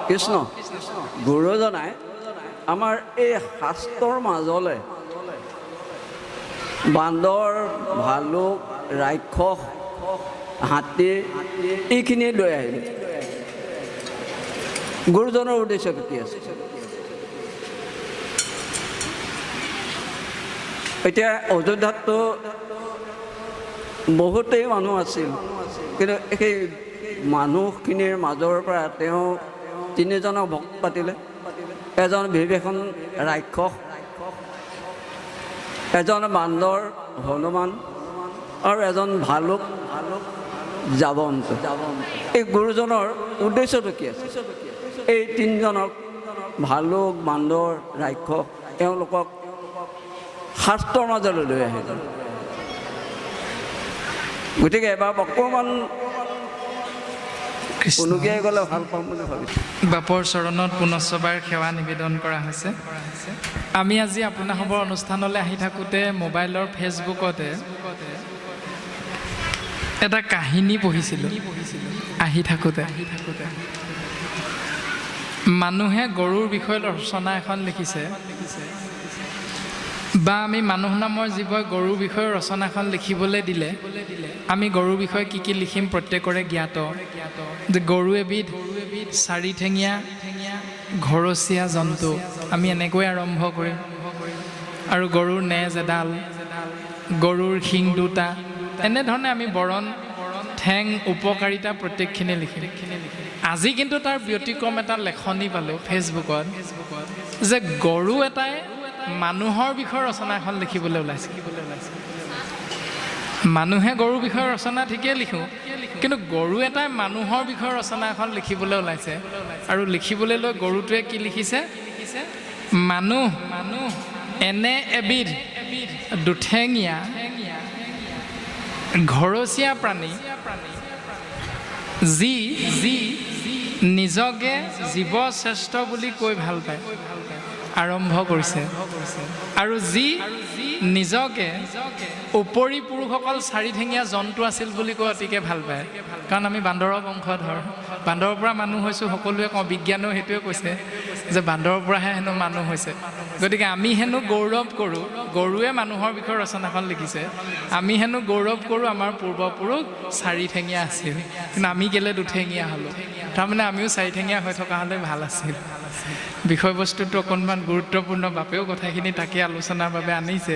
কৃষ্ণ গুৰুজনাই আমাৰ এই শাস্ত্ৰৰ মাজলৈ বান্দৰ ভালুক ৰাক্ষস হাতী এইখিনি লৈ আহিলে গুৰুজনৰ উদ্দেশ্য কি আছে এতিয়া অযোধ্যাততো বহুতেই মানুহ আছিল কিন্তু সেই মানুহখিনিৰ মাজৰ পৰা তেওঁ তিনিজনক ভক্ত পাতিলে এজন বিভীষণ ৰাক্ষস এজন বান্দৰ হনুমান আৰু এজন ভালুক জাবন্ত এই গুৰুজনৰ উদ্দেশ্যটো কি আছে এই তিনিজনক ভালুক বান্দৰ ৰাক্ষস তেওঁলোকক শাস্ত্ৰৰ মাজলৈ লৈ আহিলে গতিকে এবাৰ অকণমান অনুজ্ঞাই গ'লে ভাল পাম বুলি ভাবিছোঁ বাপৰ চৰণত পুনশ্চবাৰ সেৱা নিবেদন কৰা হৈছে আমি আজি আপোনাসৱৰ অনুষ্ঠানলৈ আহি থাকোঁতে মোবাইলৰ ফেচবুকতে এটা কাহিনী পঢ়িছিলোঁ আহি থাকোঁতে মানুহে গৰুৰ বিষয়ে ৰচনা এখন লিখিছে বা আমি মানুহ নামৰ জীৱই গৰুৰ বিষয়ে ৰচনাখন লিখিবলৈ দিলে আমি গৰুৰ বিষয়ে কি কি লিখিম প্ৰত্যেকৰে জ্ঞাত যে গৰু এবিধ চাৰিঠেঙীয়া ঘৰচীয়া জন্তু আমি এনেকৈ আৰম্ভ কৰিম আৰু গৰুৰ নেজ এডাল গৰুৰ শিং দুটা এনেধৰণে আমি বৰণ ঠেং উপকাৰিতা প্ৰত্যেকখিনি লিখিম আজি কিন্তু তাৰ ব্যতিক্ৰম এটা লেখনি পালোঁ ফেচবুকত যে গৰু এটাই মানুহৰ বিষয়ে ৰচনা এখন লিখিবলৈ ওলাইছে মানুহে গৰুৰ বিষয়ে ৰচনা ঠিকেই লিখোঁ কিন্তু গৰু এটাই মানুহৰ বিষয়ে ৰচনা এখন লিখিবলৈ ওলাইছে আৰু লিখিবলৈ লৈ গৰুটোৱে কি লিখিছে মানুহ এনে এবিধ দুঠেঙীয়া ঘৰচীয়া প্ৰাণী যি নিজকে জীৱ শ্ৰেষ্ঠ বুলি কৈ ভাল পায় আৰম্ভ কৰিছে আৰু যি নিজকে উপৰি পুৰুষসকল চাৰিঠেঙীয়া জন্তু আছিল বুলি কৈ অতিকে ভাল পায় কাৰণ আমি বান্দৰৰ বংশধৰ বান্দৰৰ পৰা মানুহ হৈছোঁ সকলোৱে কওঁ বিজ্ঞানেও সেইটোৱে কৈছে যে বান্দৰৰ পৰাহে হেনো মানুহ হৈছে গতিকে আমি হেনো গৌৰৱ কৰোঁ গৰুৱে মানুহৰ বিষয়ে ৰচনাখন লিখিছে আমি হেনো গৌৰৱ কৰোঁ আমাৰ পূৰ্বপুৰুষ চাৰিঠেঙীয়া আছিল কিন্তু আমি কেলৈ দুঠেঙীয়া হ'লোঁ তাৰমানে আমিও চাৰিঠেঙীয়া হৈ থকা হ'লে ভাল আছিল বিষয়বস্তুটো অকণমান গুৰুত্বপূৰ্ণ বাপেও কথাখিনি তাকে আলোচনাৰ বাবে আনিছে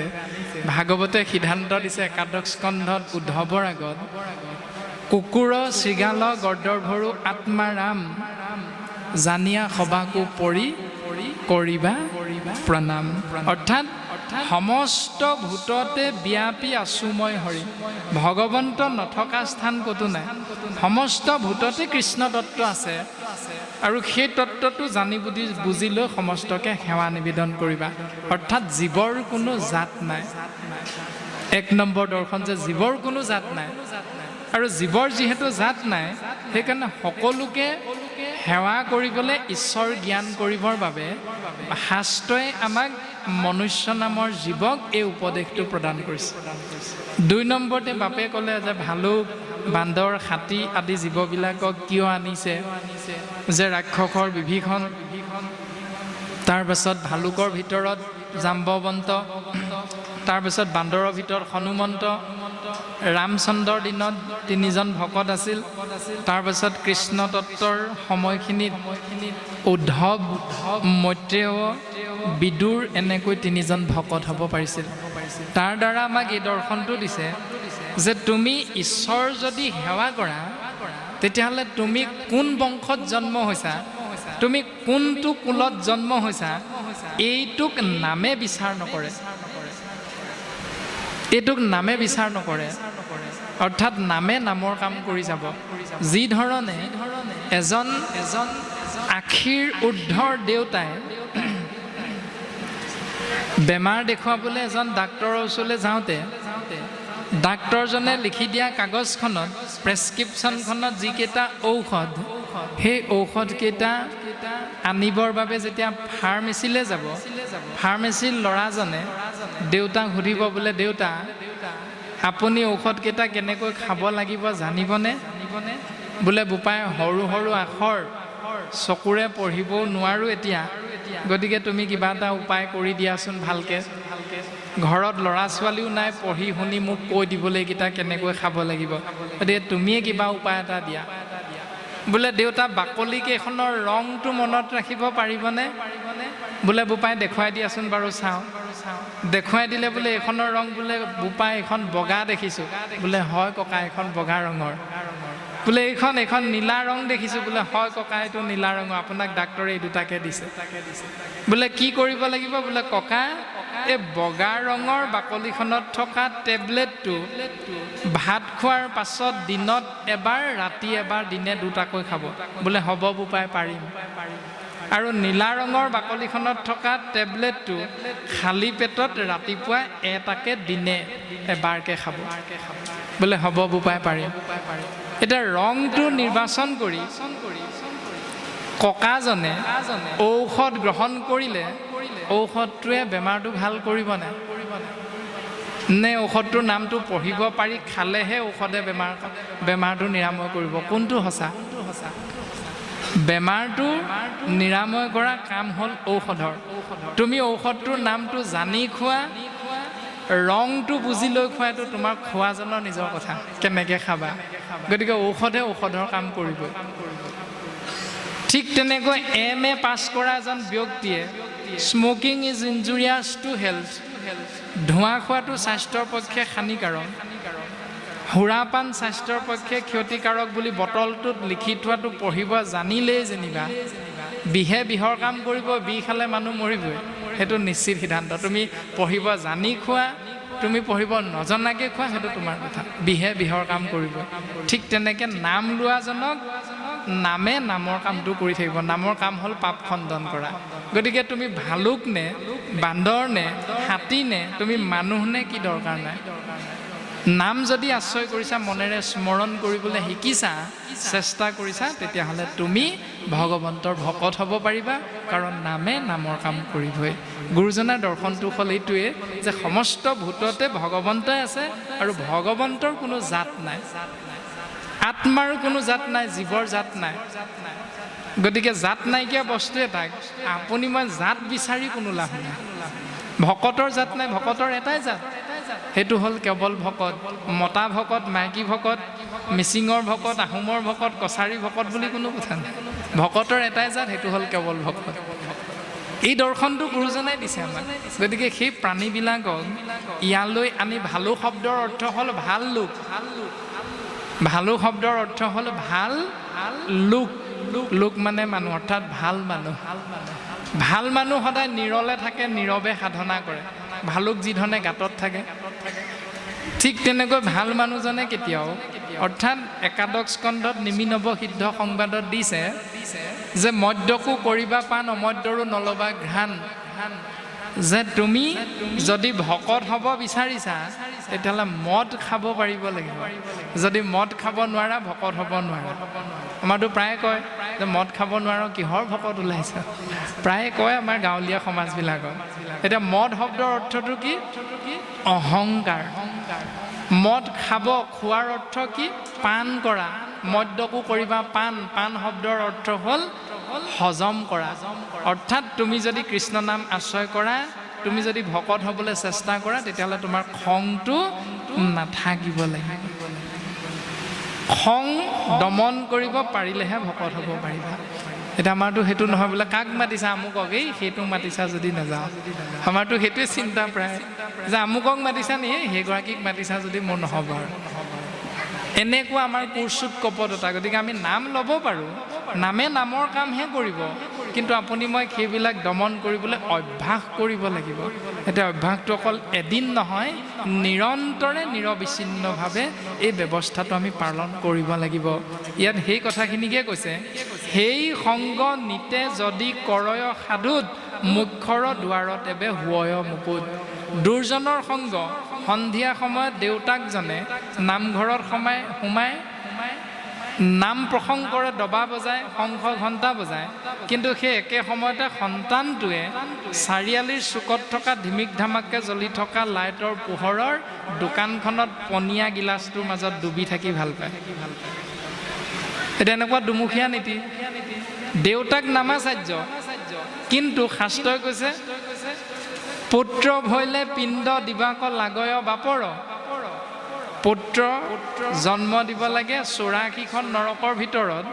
ভাগৱতে সিদ্ধান্ত দিছে একাদশ স্কন্ধত উদ্ধৱৰ আগত কুকুৰ শৃগাল গৰ্দভৰো আত্মাৰাম জানিয়া সবাকো পৰি কৰিবা প্ৰণাম অৰ্থাৎ সমস্ত ভূততে ব্যাপী আছো মই হৰি ভগৱন্ত নথকা স্থান ক'তো নাই সমস্ত ভূততে কৃষ্ণ তত্ত্ব আছে আৰু সেই তত্ত্বটো জানি বুজি লৈ সমস্তকে সেৱা নিবেদন কৰিবা অৰ্থাৎ জীৱৰ কোনো জাত নাই এক নম্বৰ দৰ্শন যে জীৱৰ কোনো জাত নাই আৰু জীৱৰ যিহেতু জাত নাই সেইকাৰণে সকলোকে সেৱা কৰিবলৈ ঈশ্বৰ জ্ঞান কৰিবৰ বাবে শাস্ত্ৰই আমাক মনুষ্য নামৰ জীৱক এই উপদেশটো প্ৰদান কৰিছে দুই নম্বৰতে বাপে ক'লে যে ভালুক বান্দৰ হাতী আদি জীৱবিলাকক কিয় আনিছে যে ৰাক্ষসৰ বিভীষণ তাৰপাছত ভালুকৰ ভিতৰত জাম্বৱন্ত তাৰপিছত বান্দৰৰ ভিতৰত হনুমন্ত ৰামচন্দ্ৰৰ দিনত তিনিজন ভকত আছিল তাৰপাছত কৃষ্ণ তত্ত্বৰ সময়খিনিত উদ্ধৱ মৈত্ৰেয় বিদুৰ এনেকৈ তিনিজন ভকত হ'ব পাৰিছিল তাৰ দ্বাৰা আমাক এই দৰ্শনটো দিছে যে তুমি ঈশ্বৰ যদি সেৱা কৰা তেতিয়াহ'লে তুমি কোন বংশত জন্ম হৈছা তুমি কোনটো কুলত জন্ম হৈছা এইটোক নামে বিচাৰ নকৰে এইটোক নামে বিচাৰ নকৰে অৰ্থাৎ নামে নামৰ কাম কৰি যাব যি ধৰণে এজন আখিৰ উৰ্ধৰ দেউতাই বেমাৰ দেখুৱাবলৈ এজন ডাক্তৰৰ ওচৰলৈ যাওঁতে ডাক্তৰজনে লিখি দিয়া কাগজখনত প্ৰেছক্ৰিপশ্যনখনত যিকেইটা ঔষধ সেই ঔষধকেইটা আনিবৰ বাবে যেতিয়া ফাৰ্মেচিলৈ যাব ফাৰ্মেচিৰ ল'ৰাজনে দেউতাক সুধিব বোলে দেউতা আপুনি ঔষধকেইটা কেনেকৈ খাব লাগিব জানিবনে বোলে বোপাই সৰু সৰু আখৰ চকুৰে পঢ়িবও নোৱাৰোঁ এতিয়া, গতিকে তুমি কিবা এটা উপায় কৰি দিয়াচোন ভালকৈ। ঘৰত ল'ৰা ছোৱালীও নাই পঢ়ি শুনি মোক কৈ দিবলৈ এইকেইটা কেনেকৈ খাব লাগিব, গতিকে তুমিয়ে কিবা উপায় এটা দিয়া। বোলে দেউতা বাকলিকেইখনৰ ৰংটো মনত ৰাখিব পাৰিবনে? বোলে বোপাই দেখুৱাই দিয়াচোন বাৰু চাওঁ। দেখুৱাই দিলে বোলে এইখনৰ ৰং বোলে বোপাই এইখন বগা দেখিছোঁ। বোলে হয় ককা এইখন বগা ৰঙৰ। বোলে এইখন নীলা ৰং দেখিছোঁ। বোলে হয় ককা এইটো নীলা ৰঙৰ, আপোনাক ডাক্তৰে এই দুটাকে দিছে। বোলে কি কৰিব লাগিব? বোলে ককা এই বগা ৰঙৰ বাকলিখনত থকা টেবলেটটো ভাত খোৱাৰ পাছত দিনত এবাৰ ৰাতি এবাৰ দিনে দুটাকৈ খাব। বোলে হ'ব বোপাই পাৰিম। আৰু নীলা ৰঙৰ বাকলিখনত থকা টেবলেটটো খালী পেটত ৰাতিপুৱা এটাকে দিনে এবাৰকৈ খাব। বোলে হ'ব বোপাই পাৰিম। এতিয়া ৰংটো নিৰ্বাচন কৰি ককাজনে ঔষধ গ্ৰহণ কৰিলে ঔষধটোৱে বেমাৰটো ভাল কৰিবনে? নে ঔষধটোৰ নামটো পঢ়িব পাৰি খালেহে ঔষধে বেমাৰটো নিৰাময় কৰিব? কোনটো সঁচা? বেমাৰটো নিৰাময় কৰা কাম হ'ল ঔষধৰ। তুমি ঔষধটোৰ নামটো জানি খোৱা, ৰংটো বুজি লৈ খোৱাটো তোমাৰ খোৱাজনৰ নিজৰ কথা, কেনেকৈ খাবা। গতিকে ঔষধে ঔষধৰ কাম কৰিবই। ঠিক তেনেকৈ MA পাছ কৰা এজন ব্যক্তিয়ে স্মকিং ইজ ইনজুৰিয়াছ টু হেল্থ, ধোঁৱা খোৱাটো স্বাস্থ্যৰ পক্ষে হানিকাৰক, সুৰাপান স্বাস্থ্যৰ পক্ষে ক্ষতিকাৰক বুলি বটলটোত লিখি থোৱাটো পঢ়িব জানিলেই যেনিবা বিহে বিহৰ কাম কৰিব, বিহ খালে মানুহ মৰিবই, সেইটো নিশ্চিত সিদ্ধান্ত। তুমি পঢ়িব জানি খোৱা, তুমি পঢ়িব নজনাকৈ খোৱা, সেইটো তোমাৰ কথা, বিহে বিহৰ কাম কৰিব। ঠিক তেনেকৈ নাম লোৱাজনক নামে নামৰ কামটো কৰি থাকিব। নামৰ কাম হ'ল পাপ খণ্ডন কৰা। গতিকে তুমি ভালুক নে বান্দৰ নে হাতী নে তুমি মানুহ নে কি দৰকাৰ নাই। নাম যদি আশ্ৰয় কৰিছা, মনেৰে স্মৰণ কৰিবলৈ শিকিছা, চেষ্টা কৰিছা, তেতিয়াহ'লে তুমি ভগৱন্তৰ ভকত হ'ব পাৰিবা, কাৰণ নামে নামৰ কাম কৰিবই। গুৰুজনাৰ দৰ্শনটো হ'ল এইটোৱে যে সমস্ত ভূততে ভগৱন্তই আছে আৰু ভগৱন্তৰ কোনো জাত নাই, আত্মাৰ কোনো জাত নাই, জীৱৰ জাত নাই। গতিকে জাত নাইকিয়া বস্তু এটাক আপুনি মই জাত বিচাৰি কোনো লাভ নাই। ভকতৰ জাত নাই, ভকতৰ এটাই জাত, সেইটো হ'ল কেৱল ভকত। মতা ভকত, মাইকী ভকত, মিচিঙৰ ভকত, আহোমৰ ভকত, কছাৰী ভকত বুলি কোনো কথা নাই। ভকতৰ এটাই জাত, সেইটো হ'ল কেৱল ভকত। এই দৰ্শনটো গুৰুজনাই দিছে আমাক। গতিকে সেই প্ৰাণীবিলাকক ইয়ালৈ আনি ভালু শব্দৰ অৰ্থ হ'ল ভাল লোক। ভালু শব্দৰ অৰ্থ হ'ল ভাল লোক। লোক মানে মানুহ, অৰ্থাৎ ভাল মানুহ। ভাল মানুহ সদায় নীৰলে থাকে, নীৰৱে সাধনা কৰে। ভালুক যিধৰণে গাঁতত থাকে, ঠিক তেনেকৈ ভাল মানুহজনে কেতিয়াও, অৰ্থাৎ একাদশ স্কন্ধত নিমিনৱ সিদ্ধ সংবাদত দিছে যে মদ্যকো কৰিবা পাণ, অমদ্যৰো নলবা ঘ্ৰাণ। যে তুমি যদি ভকত হ'ব বিচাৰিছা তেতিয়াহ'লে মদ খাব পাৰিব লাগিব। যদি মদ খাব নোৱাৰা ভকত হ'ব নোৱাৰা। আমাৰতো প্ৰায়ে কয় যে মদ খাব নোৱাৰো, কিহৰ ভকত ওলাইছে, প্ৰায়ে কয় আমাৰ গাঁৱলীয়া সমাজবিলাকত। এতিয়া মদ শব্দৰ অৰ্থটো কি? অহংকাৰ। মদ খাব, খোৱাৰ অৰ্থ কি? পান কৰা। মদ্যকো কৰিবা পাণ, পাণ শব্দৰ অৰ্থ হ'ল হজম কৰা। অৰ্থাৎ তুমি যদি কৃষ্ণ নাম আশ্ৰয় কৰা, তুমি যদি ভকত হ'বলৈ চেষ্টা কৰা, তেতিয়াহ'লে তোমাৰ খংটো নাথাকিব লাগিব। খং দমন কৰিব পাৰিলেহে ভকত হ'ব পাৰিবা। এতিয়া আমাৰতো সেইটো নহয়, বোলে কাক মাতিছা, আমুকক, এই সেইটোক মাতিছা যদি নাযাওঁ। আমাৰতো সেইটোৱে চিন্তা প্ৰায় যে আমুকক মাতিছা নি, সেইগৰাকীক মাতিছা যদি মোৰ নহ'ব আৰু। এনেকুৱা আমাৰ কুৰ্চুত কপটতা। গতিকে আমি নাম ল'ব পাৰোঁ, নামে নামৰ কামহে কৰিব, কিন্তু আপুনি মই সেইবিলাক দমন কৰিবলৈ অভ্যাস কৰিব লাগিব। এতিয়া অভ্যাসটো অকল এদিন নহয়, নিৰন্তৰে নিৰবিচ্ছিন্নভাৱে এই ব্যৱস্থাটো আমি পালন কৰিব লাগিব। ইয়াত সেই কথাখিনিকে কৈছে, সেই সংগ নিতে যদি কৰয় সাধুত, মুখ্যৰ দুৱাৰত এবে হুৱয় মুকুত। দুৰ্জনৰ সংগ। সন্ধিয়া সময়ত দেউতাকজনে নামঘৰত সোমাই নাম প্ৰসংগ কৰে, দবা বজায়, শংখ ঘণ্টা বজায়, কিন্তু সেই একে সময়তে সন্তানটোৱে চাৰিআলিৰ চুকত থকা ধিমিক ধামাককৈ জ্বলি থকা লাইটৰ পোহৰৰ দোকানখনত পনীয়া গিলাচটোৰ মাজত ডুবি থাকি ভাল পায়। এতিয়া এনেকুৱা দুমুখীয়া নীতি। দেউতাক নামাচাৰ্য, কিন্তু শাস্ত্ৰই কৈছে পুত্ৰ ভৈলে পিণ্ড দিবাক লাগয় বাপৰ। পুত্ৰ জন্ম দিব লাগে 84খন নৰকৰ ভিতৰত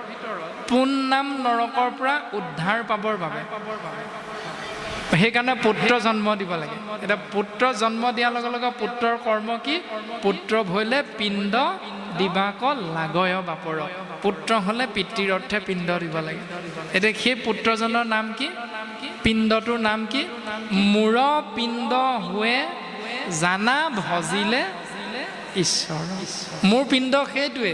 পোন নাম নৰকৰ পৰা উদ্ধাৰ পাবৰ বাবে। সেইকাৰণে পুত্ৰ জন্ম দিব লাগে। এতিয়া পুত্ৰ জন্ম দিয়াৰ লগে লগে পুত্ৰৰ কৰ্ম কি? পুত্ৰ ভৈলে পিণ্ড দিবাক লাগয় বাপৰ। পুত্ৰ হ'লে পিতৃৰ অৰ্থে পিণ্ড দিব লাগে। এতিয়া সেই পুত্ৰজনৰ নাম কি? পিণ্ডটোৰ নাম কি? মূৰ পিণ্ড হোৱে জানা ভজিলে ঈশ্বৰ। মোৰ পিণ্ড সেইটোৱে,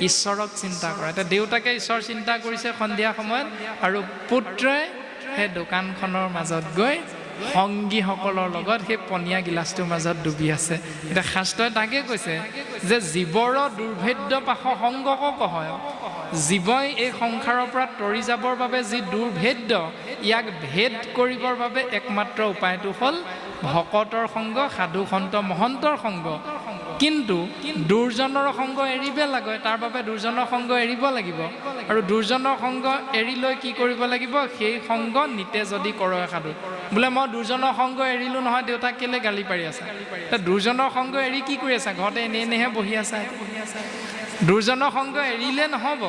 ঈশ্বৰক চিন্তা কৰা। এতিয়া দেউতাকে ঈশ্বৰ চিন্তা কৰিছে সন্ধিয়া সময়ত, আৰু পুত্ৰই সেই দোকানখনৰ মাজত গৈ সংগীসকলৰ লগত সেই পনীয়া গিলাচটোৰ মাজত ডুবি আছে। এতিয়া শাস্ত্ৰই তাকে কৈছে যে জীৱৰ দুৰ্ভেদ্য পাশ সংগক কহয়। জীৱই এই সংসাৰৰ পৰা তৰি যাবৰ বাবে যি দুৰ্ভেদ্য, ইয়াক ভেদ কৰিবৰ বাবে একমাত্ৰ উপায়টো হ'ল ভকতৰ সংগ, সাধু সন্ত মহন্তৰ সংগ। কিন্তু দুৰ্জনৰ সংগ এৰিব লাগে, তাৰ বাবে দুৰ্জনৰ সংগ এৰিব লাগিব। আৰু দুৰ্জনৰ সংগ এৰি লৈ কি কৰিব লাগিব? সেই সংগ নিতে যদি কৰে সাধু। বোলে মই দুৰ্জনৰ সংগ এৰিলোঁ নহয়, দেউতাক কেলে গালি পাৰি আছা? দুৰ্জনৰ সংগ এৰি কি কৰি আছা? ঘৰতে এনে এনেহে বহি আছা। দুৰ্জনৰ সংগ এৰিলে নহ'ব।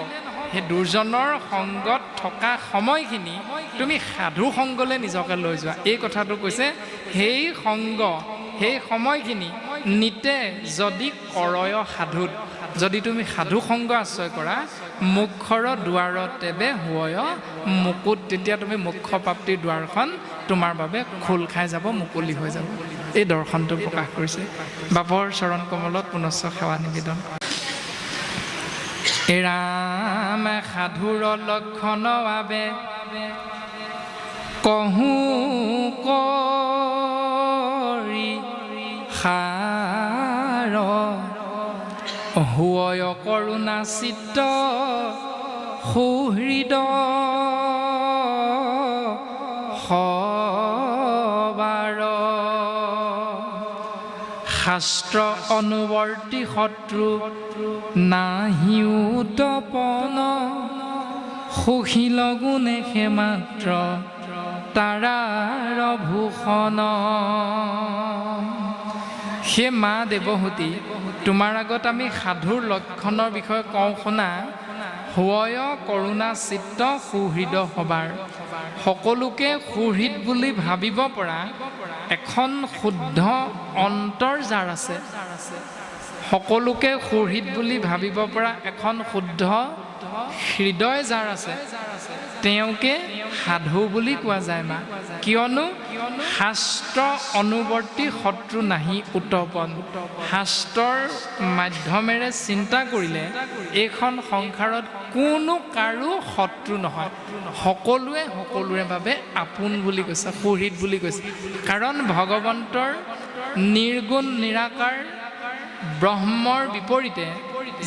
সেই দুৰ্জনৰ সংগত থকা সময়খিনি তুমি সাধু সংগলৈ নিজকে লৈ যোৱা। এই কথাটো কৈছে সেই সংগ, সেই সময়খিনি নিতে যদি কৰয় সাধুত, যদি তুমি সাধু সংগ আশ্ৰয় কৰা, মুখৰ দুৱাৰত তেবে হয় মুকুট, তেতিয়া তুমি মুখ্য প্ৰাপ্তিৰ দুৱাৰখন তোমাৰ বাবে খোল খাই যাব, মুকলি হৈ যাব। এই দৰ্শনটো প্ৰকাশ কৰিছে। বাপৰ চৰণ কমলত পুনশ্চ সেৱা নিবেদন। ৰাম সাধুৰ লক্ষণ বাবে কহো কৰি সাৰ, হুয় কৰোণা চিত্ত সুহৃদয় সবাৰ। শাস্ত্ৰ অনুবৰ্তী শত্ৰু নাহি উৎপন্ন, সুশীল গুণে সে মাত্ৰ তাৰাৰ ভূষণ। হে মা দেৱহূতি, তোমাৰ আগত আমি সাধুৰ লক্ষণৰ বিষয়ে কওঁ শুনা। হয় কৰোণা চিত্ত সুহৃদয় সবাৰ। সকলোকে সুহৃদ বুলি ভাবিব পৰা এখন শুদ্ধ অন্তৰ যাৰ আছে, সকলোকে সুহৃদ বুলি ভাবিব পৰা এখন শুদ্ধ হৃদয় যাৰ আছে, তেওঁকে সাধু বুলি কোৱা যায় মা। কিয়নো শাস্ত্ৰ অনুবৰ্তী শত্ৰু নাহি উৎপন্ন। শাস্ত্ৰৰ মাধ্যমেৰে চিন্তা কৰিলে এইখন সংসাৰত কোনো কাৰো শত্ৰু নহয়, সকলোৱে সকলোৰে বাবে আপোন বুলি কৈছে, সুহৃদ বুলি কৈছে। কাৰণ ভগৱন্তৰ নিৰ্গুণ নিৰাকাৰ ব্ৰহ্মৰ বিপৰীতে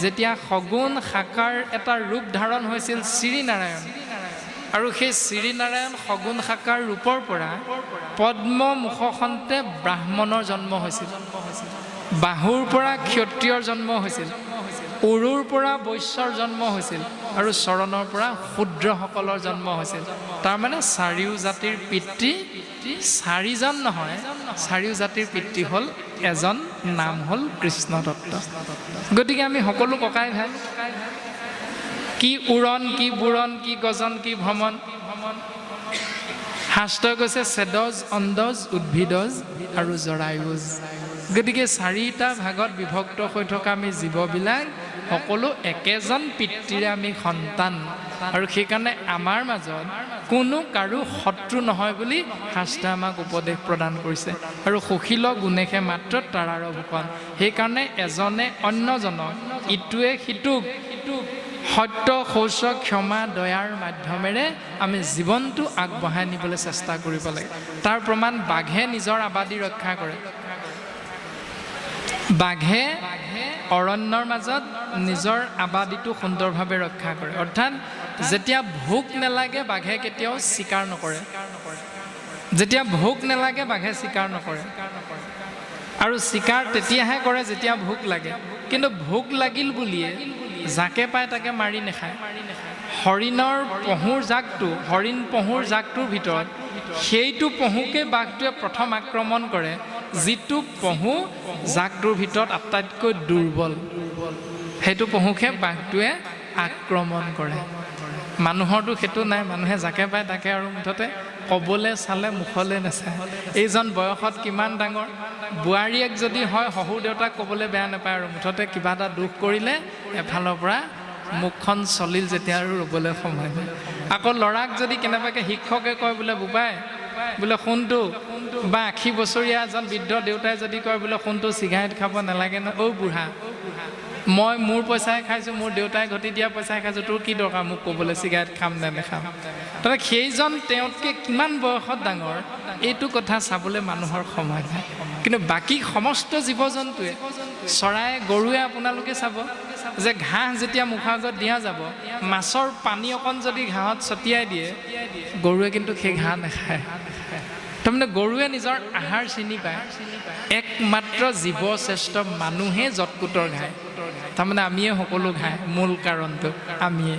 যেতিয়া সগুণ সাকাৰ এটা ৰূপ ধাৰণ হৈছিল শ্ৰীনাৰায়ণ, আৰু সেই শ্ৰীনাৰায়ণ সগুণ সাকাৰ ৰূপৰ পৰা পদ্ম মুখখন্তে ব্ৰাহ্মণৰ জন্ম হৈছিল, বাহুৰ পৰা ক্ষত্ৰিয়ৰ জন্ম হৈছিল, উৰুৰ পৰা বৈশ্যৰ জন্ম হৈছিল, আৰু চৰণৰ পৰা শূদ্ৰসকলৰ জন্ম হৈছিল। তাৰমানে চাৰিও জাতিৰ পিতৃ চাৰিজন নহয়, চাৰিও জাতিৰ পিতৃ হ'ল এজন, নাম হ'ল কৃষ্ণ দত্ত। গতিকে আমি সকলো ককাই ভাই। কি উৰণ, কি বুৰণ, কি গজন, কি ভ্ৰমণ। শাস্ত্ৰই কৈছে চেদজ, অন্দজ, উদ্ভিদজ আৰু জৰায়ুজ। গতিকে চাৰিটা ভাগত বিভক্ত হৈ থকা আমি জীৱবিলাক সকলো একেজন পিতৃৰে আমি সন্তান, আৰু সেইকাৰণে আমাৰ মাজত কোনো কাৰো শত্ৰু নহয় বুলি শাস্ত্ৰই আমাক উপদেশ প্ৰদান কৰিছে। আৰু সুশীল গুণেশে মাত্ৰ তাৰাৰ ভূষণ। সেইকাৰণে এজনে অন্যজনক, ইটোৱে সিটোক সত্য, শৌচ, ক্ষমা, দয়াৰ মাধ্যমেৰে আমি জীৱনটো আগবঢ়াই নিবলৈ চেষ্টা কৰিব লাগে। তাৰ প্ৰমাণ বাঘে নিজৰ আবাদী ৰক্ষা কৰে। বাঘে অৰণ্যৰ মাজত নিজৰ আবাদীটো সুন্দৰভাৱে ৰক্ষা কৰে। অৰ্থাৎ যেতিয়া ভোক নালাগে বাঘে কেতিয়াও চিকাৰ নকৰে, যেতিয়া ভোক নালাগে বাঘে চিকাৰ নকৰে। আৰু চিকাৰ তেতিয়াহে কৰে যেতিয়া ভোক লাগে। কিন্তু ভোক লাগিল বুলিয়ে যাকে পায় তাকে মাৰি নাখায়। হৰিণৰ পহুৰ জাকটো, হৰিণ পহুৰ জাকটোৰ ভিতৰত সেইটো পহুকে বাঘটোৱে প্ৰথম আক্ৰমণ কৰে, যিটো পহু জাকটোৰ ভিতৰত আটাইতকৈ দুৰ্বল, সেইটো পহুকে বাঘটোৱে আক্ৰমণ কৰে। মানুহৰতো সেইটো নাই, মানুহে যাকে পায় তাকে আৰু মুঠতে ক'বলৈ চালে মুখলৈ নাচায়। এইজন বয়সত কিমান ডাঙৰ, বোৱাৰীয়েক যদি হয় শহুৰ দেউতাক ক'বলৈ বেয়া নাপায়, আৰু মুঠতে কিবা এটা দুখ কৰিলে এফালৰ পৰা মুখখন চলিল যেতিয়া আৰু ৰ'বলৈ সময় নাই। আকৌ ল'ৰাক যদি কেনেবাকৈ শিক্ষকে কয় বোলে বোপাই বোলে শুনটো, বা 80 বছৰীয়া এজন বৃদ্ধ দেউতাই যদি কয় বোলে শুনটো চিগাৰেট খাব নালাগে ন, অ' বুঢ়া মই মোৰ পইচাই খাইছোঁ, মোৰ দেউতাই ঘটি দিয়া পইচাই খাইছোঁ, তোৰ কি দৰকাৰ মোক ক'বলৈ চিগাৰেট খাম নে নেখাম। তাতে সেইজন তেওঁতকৈ কিমান বয়সত ডাঙৰ এইটো কথা চাবলৈ মানুহৰ সময় নাই। কিন্তু বাকী সমস্ত জীৱ জন্তুৱে, চৰাই গৰুৱে আপোনালোকে চাব যে ঘাঁহ যেতিয়া মুখৰ আগত দিয়া যাব, মাছৰ পানী অকণ যদি ঘাঁহত ছটিয়াই দিয়ে, গৰুৱে কিন্তু সেই ঘাঁহ নাখায়। তাৰমানে গৰুৱে নিজৰ আহাৰ চিনি পায়। একমাত্ৰ জীৱ শ্ৰেষ্ঠ মানুহে যৎকুটৰ ঘায়, তাৰমানে আমিয়ে সকলো ঘায়। মূল কাৰণটো আমিয়ে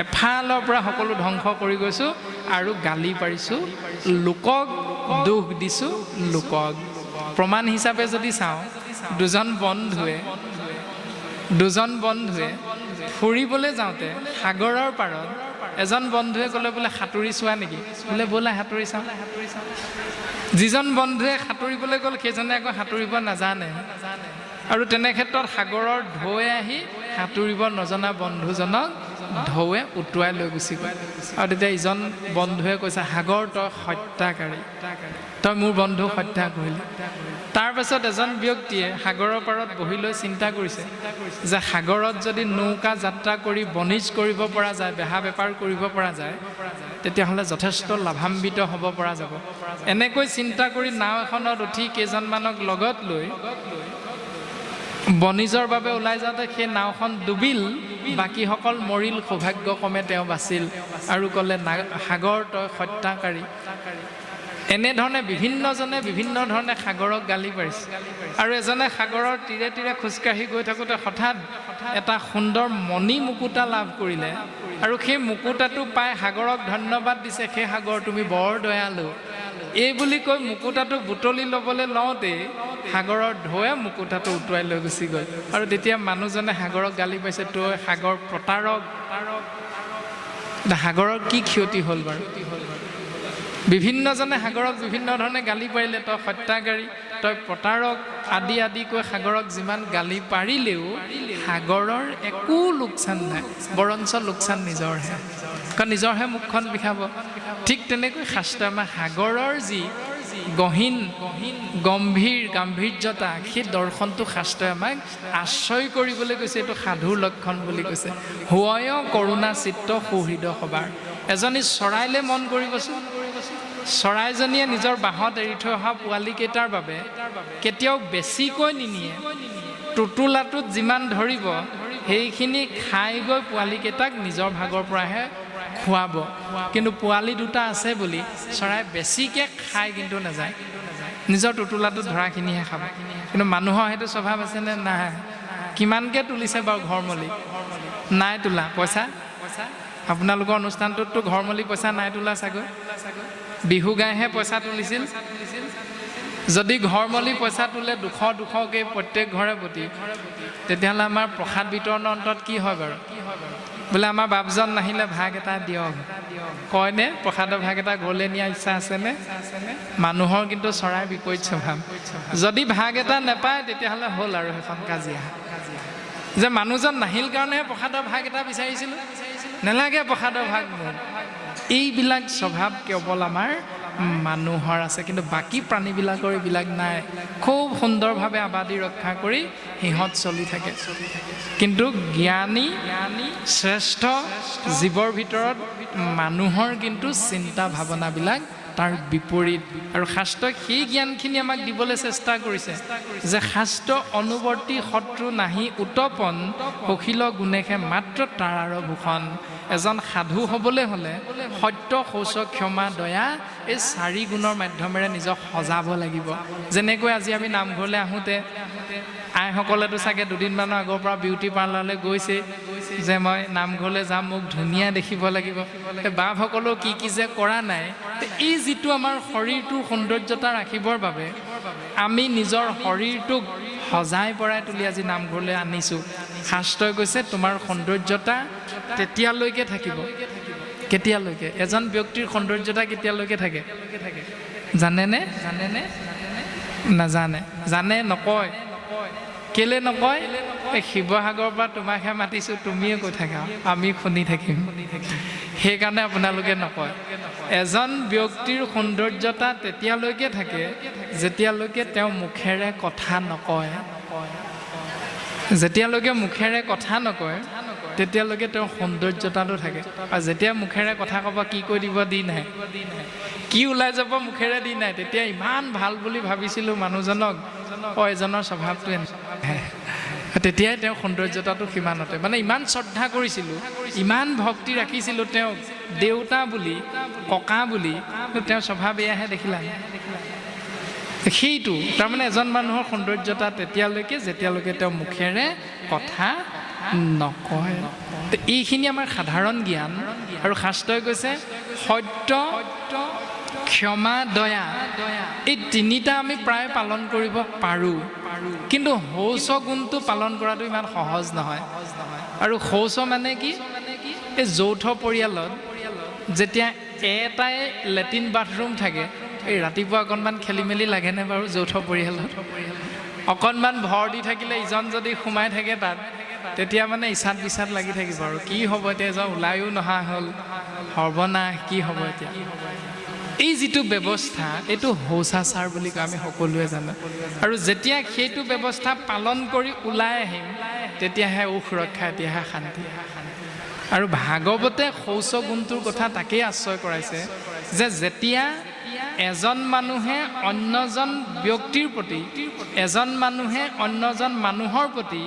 এফালৰ পৰা সকলো ধ্বংস কৰি গৈছোঁ আৰু গালি পাৰিছোঁ লোকক, দুখ দিছোঁ লোকক। প্ৰমাণ হিচাপে যদি চাওঁ, দুজন বন্ধুৱে ফুৰিবলৈ যাওঁতে সাগৰৰ পাৰত এজন বন্ধুৱে ক'লে বোলে সাঁতুৰি চোৱা নেকি, বোলে ব'লা সাঁতুৰি চাওঁ। যিজন বন্ধুৱে সাঁতুৰিবলৈ গ'ল সেইজনে আকৌ সাঁতুৰিব নাজানে, আৰু তেনে ক্ষেত্ৰত সাগৰৰ ঢৌৱে আহি সাঁতুৰিব নজনা বন্ধুজনক ঢৌৱে উটুৱাই লৈ গুচি গ'ল। আৰু তেতিয়া ইজন বন্ধুৱে কৈছে, সাগৰ তই হত্যাকাৰী, তই মোৰ বন্ধুক হত্যা কৰিলি। তাৰপাছত এজন ব্যক্তিয়ে সাগৰৰ পাৰত বহি লৈ চিন্তা কৰিছে যে সাগৰত যদি নৌকা যাত্ৰা কৰি বণিজ কৰিব পৰা যায়, বেহা বেপাৰ কৰিব পৰা যায়, তেতিয়াহ'লে যথেষ্ট লাভান্বিত হ'ব পৰা যাব। এনেকৈ চিন্তা কৰি নাও এখনত উঠি কেইজনমানক লগত লৈ বণিজৰ বাবে ওলাই যাওঁতে সেই নাওখন ডুবিল, বাকীসকল মৰিল, সৌভাগ্যক্ৰমে তেওঁ বাচিল। আৰু ক'লে সাগৰ তই হত্যাকাৰী। এনেধৰণে বিভিন্নজনে বিভিন্ন ধৰণে সাগৰক গালি পাৰিছে। আৰু এজনে সাগৰৰ তীৰে তীৰে খোজকাঢ়ি গৈ থাকোঁতে হঠাৎ এটা সুন্দৰ মণি মুকুতা লাভ কৰিলে, আৰু সেই মুকুতাটো পাই সাগৰক ধন্যবাদ দিছে, সেই সাগৰ তুমি বৰ দয়ালু। এই বুলি কৈ মুকুতাটো বুটলি ল'বলৈ লওঁতেই সাগৰৰ ঢৌৱে মুকুতাটো উটুৱাই লৈ গুচি গ'ল। আৰু তেতিয়া মানুহজনে সাগৰক গালি পাইছে, তই সাগৰ প্ৰতাৰক। সাগৰৰ কি ক্ষতি হ'ল বাৰু? বিভিন্নজনে সাগৰক বিভিন্ন ধৰণে গালি পাৰিলে, তই হত্যাকাৰী, তই প্ৰতাৰক আদি আদি কৈ সাগৰক যিমান গালি পাৰিলেও সাগৰৰ একো লোকচান নাই, বৰঞ্চ লোকচান নিজৰহে, কাৰণ নিজৰহে মুখখন বিষাব। ঠিক তেনেকৈ শাস্ত্ৰই আমাৰ সাগৰৰ যি গহীন গম্ভীৰ গাম্ভীৰ্যতা, সেই দৰ্শনটো শাস্ত্ৰই আমাক আশ্ৰয় কৰিবলৈ কৈছে। এইটো সাধুৰ লক্ষণ বুলি কৈছে। হুৱয় কৰুণা চিত্ত সুহৃদ সবাৰ। এজনী চৰাইলৈ মন কৰিবচোন, চৰাইজনীয়ে নিজৰ বাঁহত এৰি থৈ অহা পোৱালীকেইটাৰ বাবে কেতিয়াও বেছিকৈ নিনিয়ে, টোটোলাটোত যিমান ধৰিব সেইখিনি খাই গৈ পোৱালীকেইটাক নিজৰ ভাগৰ পৰাহে খুৱাব। কিন্তু পোৱালি দুটা আছে বুলি চৰাই বেছিকৈ খাই কিন্তু নাযায়, নিজৰ টোটোলাটোত ধৰাখিনিহে খাব। কিন্তু মানুহৰ সেইটো স্বভাৱ আছেনে নাই? কিমানকৈ তুলিছে বাৰু ঘৰমলি? নাই তোলা। পইচা আপোনালোকৰ অনুষ্ঠানটোততো ঘৰমলি পইচা নাই তোলা চাগৈ, বিহু গাইহে পইচা তুলিছিল। যদি ঘৰমলি পইচা তোলে 200-200কৈ প্ৰত্যেক ঘৰে প্ৰতি, তেতিয়াহ'লে আমাৰ প্ৰসাদ বিতৰণৰ অন্তত কি হয় বাৰু? বোলে আমাৰ বাপজন নাহিলে ভাগ এটা দিয়ক, কয়নে? প্ৰসাদৰ ভাগ এটা ঘৰলৈ নিয়া ইচ্ছা আছেনে? মানুহৰ কিন্তু চৰাই বিপৰীত স্বভাৱ। যদি ভাগ এটা নাপায় তেতিয়াহ'লে হ'ল আৰু সেইখন কাজিয়া, যে মানুহজন নাহিল কাৰণেহে প্ৰসাদৰ ভাগ এটা বিচাৰিছিলোঁ, নেলাগে প্ৰসাদৰ ভাগ মোৰ। এইবিলাক স্বভাৱ কেৱল আমাৰ মানুহৰ আছে, কিন্তু বাকী প্ৰাণীবিলাকৰ এইবিলাক নাই। খুব সুন্দৰভাৱে আবাদী ৰক্ষা কৰি সিহঁত চলি থাকে। কিন্তু জ্ঞানী শ্ৰেষ্ঠ জীৱৰ ভিতৰত মানুহৰ কিন্তু চিন্তা ভাৱনাবিলাক তাৰ বিপৰীত। আৰু শাস্ত্ৰই সেই জ্ঞানখিনি আমাক দিবলৈ চেষ্টা কৰিছে যে শাস্ত্ৰ অনুবৰ্তী শত্ৰু নাহি উত্তপন, সখিল গুণেশে মাত্ৰ তাৰাৰ ভূষণ। এজন সাধু হ'বলৈ হ'লে সত্য শৌচ ক্ষমা দয়া এই 4 গুণৰ মাধ্যমেৰে নিজক সজাব লাগিব। যেনেকৈ আজি আমি নামঘৰলৈ আহোঁতে আইসকলেতো চাগে দুদিনমানৰ আগৰ পৰা বিউটি পাৰ্লাৰলৈ গৈছে যে মই নামঘৰলৈ যাম, মোক ধুনীয়া দেখিব লাগিব। বাপসকলেও কি কি যে কৰা নাই। এই যিটো আমাৰ শৰীৰটোৰ সৌন্দৰ্যতা ৰাখিবৰ বাবে আমি নিজৰ শৰীৰটোক সজাই পৰাই তুলি আজি নামঘৰলৈ আনিছোঁ। শাস্ত্ৰই কৈছে তোমাৰ সৌন্দৰ্যতা তেতিয়ালৈকে থাকিব। কেতিয়ালৈকে? এজন ব্যক্তিৰ সৌন্দৰ্যতা কেতিয়ালৈকে থাকে জানেনে? নাজানে। জানে নকয়। কেলে নকয়? এই শিৱসাগৰৰ পৰা তোমাকহে মাতিছোঁ, তুমিয়ে কৈ থাকা, আমি শুনি থাকিম। সেইকাৰণে আপোনালোকে নকয়। এজন ব্যক্তিৰ সৌন্দৰ্যতা তেতিয়ালৈকে থাকে যেতিয়ালৈকে তেওঁ মুখেৰে কথা নকয়। যেতিয়ালৈকে মুখেৰে কথা নকয় তেতিয়ালৈকে তেওঁৰ সৌন্দৰ্যতাটো থাকে। আৰু যেতিয়া মুখেৰে কথা ক'ব কি কৈ দিব দি নাই, কি ওলাই যাব মুখেৰে দি নাই, তেতিয়া ইমান ভাল বুলি ভাবিছিলোঁ মানুহজনক, এজনৰ স্বভাৱটো তেতিয়াই তেওঁৰ সৌন্দৰ্যতাটো সিমানতে। মানে ইমান শ্ৰদ্ধা কৰিছিলোঁ, ইমান ভক্তি ৰাখিছিলোঁ তেওঁক দেউতা বুলি, ককা বুলি, তেওঁৰ স্বভাৱ এয়াহে দেখিলা। সেইটো তাৰমানে এজন মানুহৰ সৌন্দৰ্যতা তেতিয়ালৈকে যেতিয়ালৈকে তেওঁ মুখেৰে কথা নকয়। এইখিনি আমাৰ সাধাৰণ জ্ঞান। আৰু শাস্ত্ৰই কৈছে সত্য ক্ষমা দয়া এই 3টা আমি প্ৰায় পালন কৰিব পাৰোঁ, কিন্তু শৌচ গুণটো পালন কৰাটো ইমান সহজ নহয়। আৰু শৌচ মানে কি? এই যৌথ পৰিয়ালত যেতিয়া এটাই লেট্ৰিন বাথৰুম থাকে, এই ৰাতিপুৱা অকণমান খেলি মেলি লাগেনে বাৰু? যৌথ পৰিয়ালত অকণমান ভৰ দি থাকিলে ইজন যদি সোমাই থাকে তাত, তেতিয়া মানে ইচাত বিচাত লাগি থাকিব। আৰু কি হ'ব এতিয়া? এজন ওলায়ো নহা হ'ল, সৰ্বনাশ, কি হ'ব এতিয়া? এই যিটো ব্যৱস্থা এইটো শৌচাচাৰ বুলি কয়, আমি সকলোৱে জানো। আৰু যেতিয়া সেইটো ব্যৱস্থা পালন কৰি ওলাই আহিম তেতিয়াহে সুৰক্ষা, এতিয়াহে শান্তি। আৰু ভাগৱতে শৌচ গুণটোৰ কথা তাকেই আশ্ৰয় কৰাইছে যে যেতিয়া এজন মানুহে অন্যজন ব্যক্তিৰ প্ৰতি, এজন মানুহে অন্যজন মানুহৰ প্ৰতি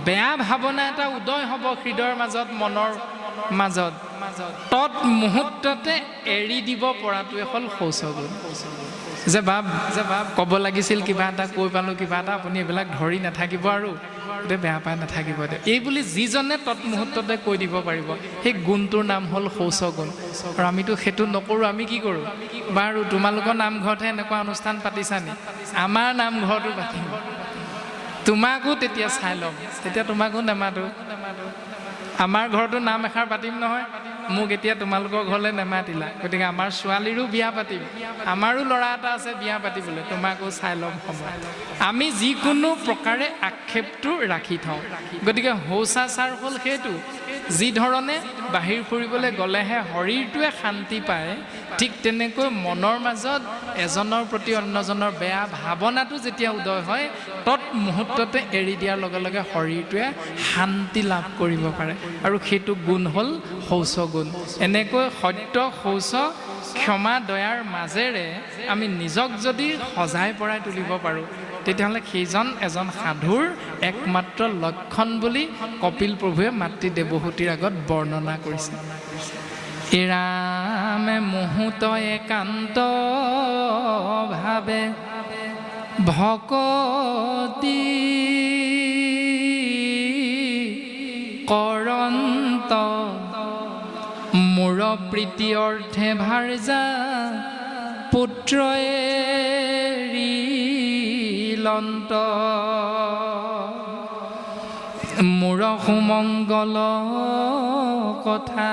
বেয়া ভাৱনা এটা উদয় হ'ব হৃদয়ৰ মাজত, মনৰ মাজত, তৎ মুহূৰ্ততে এৰি দিব পৰাটোৱে হ'ল শৌচগুণ। যে বাপ ক'ব লাগিছিল কিবা এটা, কৈ পালোঁ কিবা এটা, আপুনি এইবিলাক ধৰি নাথাকিব আৰু বেয়া পাই নাথাকিব দে, এই বুলি যিজনে তৎমুহূৰ্ততে কৈ দিব পাৰিব, সেই গুণটোৰ নাম হ'ল শৌচগুণ। আৰু আমিতো সেইটো নকৰোঁ। আমি কি কৰোঁ? বাৰু তোমালোকৰ নামঘৰতহে এনেকুৱা অনুষ্ঠান পাতিছানি, আমাৰ নামঘৰতো পাতিম, তোমাকো তেতিয়া চাই ল'ম, তেতিয়া তোমাকো নেমাতো। আমাৰ ঘৰতো নাম এষাৰ পাতিম নহয়, মোক এতিয়া তোমালোকৰ ঘৰলৈ নেমাতিলা, গতিকে আমাৰ ছোৱালীৰো বিয়া পাতিম, আমাৰো ল'ৰা এটা আছে বিয়া পাতিবলৈ, তোমাকো চাই ল'ম সময়। আমি যিকোনো প্ৰকাৰে আক্ষেপটো ৰাখি থওঁ। গতিকে শৌচাচাৰ হ'ল সেইটো, যি ধৰণে বাহিৰ ফুৰিবলৈ গ'লেহে শৰীৰটোৱে শান্তি পায়, ঠিক তেনেকৈ মনৰ মাজত এজনৰ প্ৰতি অন্যজনৰ বেয়া ভাৱনাটো যেতিয়া উদয় হয়, তৎ মুহূৰ্ততে এৰি দিয়াৰ লগে লগে শৰীৰটোৱে শান্তি লাভ কৰিব পাৰে। আৰু সেইটো গুণ হ'ল শৌচগুণ। এনেকৈ সত্য শৌচ ক্ষমা দয়াৰ মাজেৰে আমি নিজক যদি সজাই পৰাই তুলিব পাৰোঁ, তেতিয়াহ'লে সেইজন এজন সাধুৰ একমাত্ৰ লক্ষণ বুলি কপিল প্ৰভুৱে মাতৃ দেৱহূতিৰ আগত বৰ্ণনা কৰিছে। এৰামে মুহূৰ্ত একান্ত ভাৱে ভকতি কৰন্ত মোৰ প্ৰীতি অৰ্থে ভাৰ্যা পুত্ৰয়ে ৰিলন্ত মোৰ সুমংগল কথা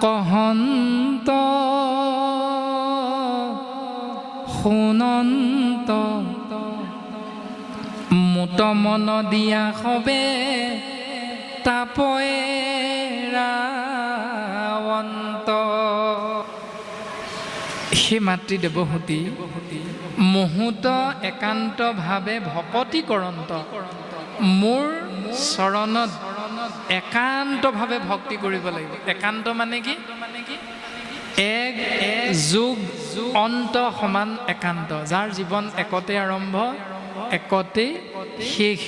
কহন্ত শুনন্ত মুত মন দিয়া হবে তাপয়ে ৰাৱন্ত। সেই মাতৃ দেৱহূতি মুহূৰ্ত একান্তভাৱে ভকতি কৰন্ত, মোৰ চৰণত একান্তভাৱে ভক্তি কৰিব লাগিব। একান্ত মানে কি? এক যুগ অন্ত সমান একান্ত, যাৰ জীৱন একতে আৰম্ভ একতে শেষ।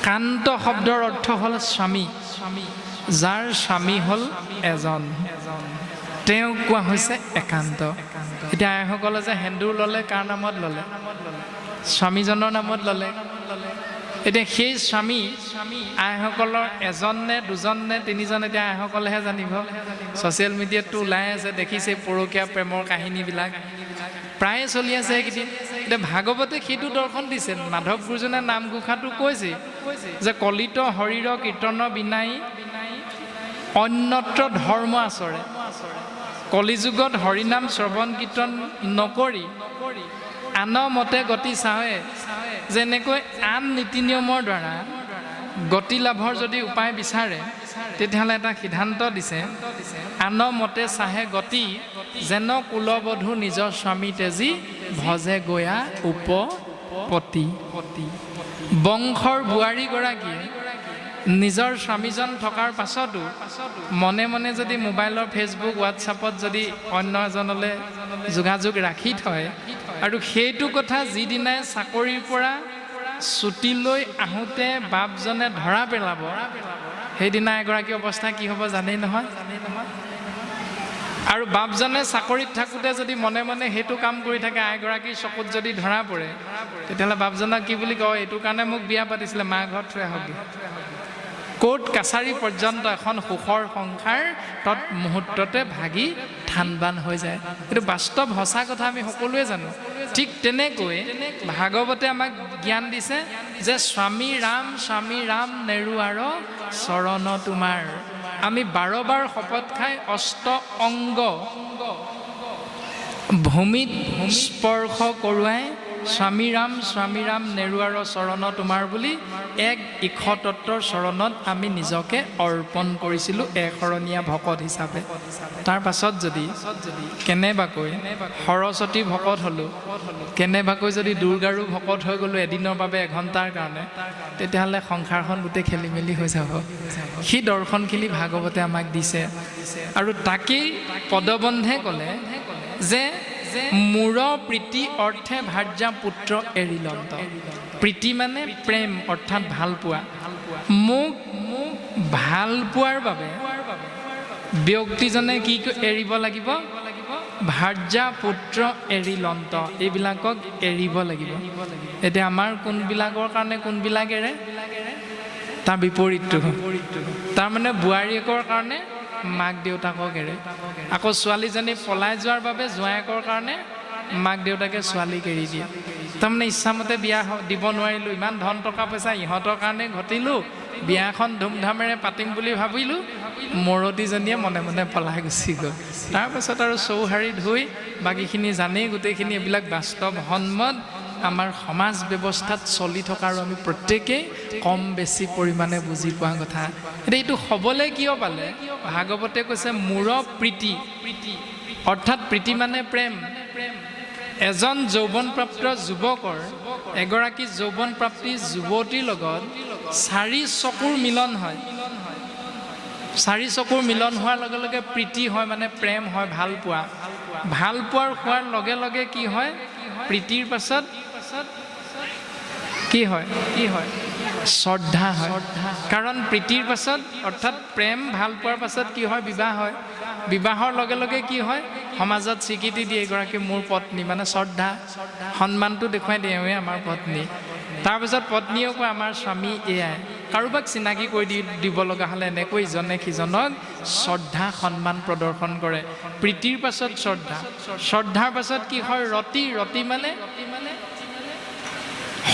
কান্ত শব্দৰ অৰ্থ হ'ল স্বামী, যাৰ স্বামী হ'ল এজন, তেওঁক কোৱা হৈছে একান্ত। এতিয়া আইসকলে যে সেন্দুৰ ল'লে কাৰ নামত ল'লে? স্বামীজনৰ নামত ল'লে। এতিয়া সেই স্বামী আইসকলৰ এজন নে দুজন নে তিনিজন, এতিয়া আইসকলেহে জানিব। ছ'চিয়েল মিডিয়াততো ওলাই আছে, দেখিছে পৰকীয়া প্ৰেমৰ কাহিনীবিলাক প্ৰায়ে চলি আছে এইকেইদিন। এতিয়া ভাগৱতে সেইটো দৰ্শন দিছে। মাধৱ গুৰুজনে নামঘোষাটো কৈছে যে কলিত শৰীৰ কীৰ্তন বিনাই অন্যত্ৰ ধৰ্ম আচৰে, কলিযুগত হৰিনাম শ্ৰৱণ কীৰ্তন নকৰি আন মতে গতি চাহে। যেনেকৈ আন নীতি নিয়মৰ দ্বাৰা গতি লাভৰ যদি উপায় বিচাৰে, তেতিয়াহ'লে এটা সিদ্ধান্ত দিছে, আন মতে চাহে গতি, যেন কুলবধূ নিজৰ স্বামী তেজি ভজে গয়া উপপতি। বংশৰ বোৱাৰীগৰাকীয়ে নিজৰ স্বামীজন থকাৰ পাছতো মনে মনে যদি মোবাইলৰ ফেচবুক হোৱাটছআপত যদি অন্য এজনলৈ যোগাযোগ ৰাখি থয়, আৰু সেইটো কথা যিদিনাই চাকৰিৰ পৰা ছুটি লৈ আহোঁতে বাপজনে ধৰা পেলাব, সেইদিনা এগৰাকী অৱস্থা কি হ'ব জানেই নহয়? আৰু বাপজনে চাকৰিত থাকোঁতে যদি মনে মনে সেইটো কাম কৰি থাকে, আইগৰাকীৰ চকুত যদি ধৰা পৰে, তেতিয়াহ'লে বাপজনক কি বুলি কয়? এইটো কাৰণে মোক বিয়া পাতিছিলে, মা ঘৰত থৈ আহক। কোৰ্ট কাছাৰী পৰ্যন্ত এখন সুখৰ সংসাৰ তৎ মুহূৰ্ততে ভাগি থানবান হৈ যায়। এইটো বাস্তৱ সঁচা কথা, আমি সকলোৱে জানো। ঠিক তেনেকৈ ভাগৱতে আমাক জ্ঞান দিছে যে স্বামী ৰাম নেৰু আৰু চৰণ তোমাৰ। আমি 12 বাৰ শপত খাই অষ্ট অংগ ভূমিত স্পৰ্শ কৰোৱাই স্বামী ৰাম নেৰুৱাৰ চৰণ তোমাৰ বুলি এক ইক্ষতত্বৰ চৰণত আমি নিজকে অৰ্পণ কৰিছিলোঁ এশৰণীয়া ভকত হিচাপে। তাৰ পাছত যদি কেনেবাকৈ সৰস্বতী ভকত হ'লোঁ, কেনেবাকৈ যদি দুৰ্গাৰো ভকত হৈ গ'লোঁ এদিনৰ বাবে এঘণ্টাৰ কাৰণে, তেতিয়াহ'লে সংসাৰখন গোটেই খেলি মেলি হৈ যাব। সেই দৰ্শনখিনি ভাগৱতে আমাক দিছে। আৰু তাকেই পদবন্ধে ক'লে যে মূৰ প্ৰীতি অৰ্থে ভাৰ্যা পুত্ৰ এৰিলন্ত। প্ৰীতি মানে প্ৰেম, অৰ্থাৎ ভাল পোৱা। মোক ভাল পোৱাৰ বাবে ব্যক্তিজনে কি এৰিব লাগিব? ভাৰ্যা পুত্ৰ এৰিলন্ত, এইবিলাকক এৰিব লাগিব। এতিয়া আমাৰ কোনবিলাকৰ কাৰণে কোনবিলাক এৰে? তাৰ বিপৰীতটো। তাৰমানে বোৱাৰীয়েকৰ কাৰণে মাক দেউতাকক এৰে। আকৌ ছোৱালীজনী পলাই যোৱাৰ বাবে জোঁৱায়েকৰ কাৰণে মাক দেউতাকে ছোৱালীক এৰি দিয়ে। তাৰমানে ইচ্ছামতে বিয়া দিব নোৱাৰিলোঁ, ইমান ধন টকা পইচা ইহঁতৰ কাৰণে ঘটিলোঁ, বিয়াখন ধুমধামেৰে পাতিম বুলি ভাবিলোঁ, মৰতিজনীয়ে মনে মনে পলাই গুচি গ'ল। তাৰপাছত আৰু চৌহাৰী ধুই বাকীখিনি জানেই, গোটেইখিনি এইবিলাক বাস্তৱ সন্মত আমাৰ সমাজ ব্যৱস্থাত চলি থকা, আৰু আমি প্ৰত্যেকেই কম বেছি পৰিমাণে বুজি পোৱা কথা। এতিয়া এইটো হ'বলৈ কিয় পালে? ভাগৱতে কৈছে মূৰ প্ৰীতি, অৰ্থাৎ প্ৰীতি মানে প্ৰেম। এজন যৌৱনপ্ৰাপ্ত যুৱকৰ এগৰাকী যৌৱনপ্ৰাপ্তি যুৱতীৰ লগত 4 চকুৰ মিলন হয়। 4 চকুৰ মিলন হোৱাৰ লগে লগে প্ৰীতি হয়, মানে প্ৰেম হয়, ভাল পোৱা। ভাল পোৱাৰ হোৱাৰ লগে লগে কি হয়? প্ৰীতিৰ পাছত কি হয়? শ্ৰদ্ধা হয়। কাৰণ প্ৰীতিৰ পাছত অৰ্থাৎ প্ৰেম ভাল পোৱাৰ পাছত কি হয়? বিবাহ হয়। বিবাহৰ লগে লগে কি হয়? সমাজত স্বীকৃতি দিয়ে, এগৰাকী মোৰ পত্নী, মানে শ্ৰদ্ধা সন্মানটো দেখুৱাই দিয়ে, এওঁৱে আমাৰ পত্নী। তাৰপিছত পত্নীয়েও কয় আমাৰ স্বামী এয়াই। কাৰোবাক চিনাকি কৰি দিব লগা হ'লে এনেকৈ ইজনে সিজনক শ্ৰদ্ধা সন্মান প্ৰদৰ্শন কৰে। প্ৰীতিৰ পাছত শ্ৰদ্ধা, শ্ৰদ্ধাৰ পাছত কি হয়? ৰতি মানে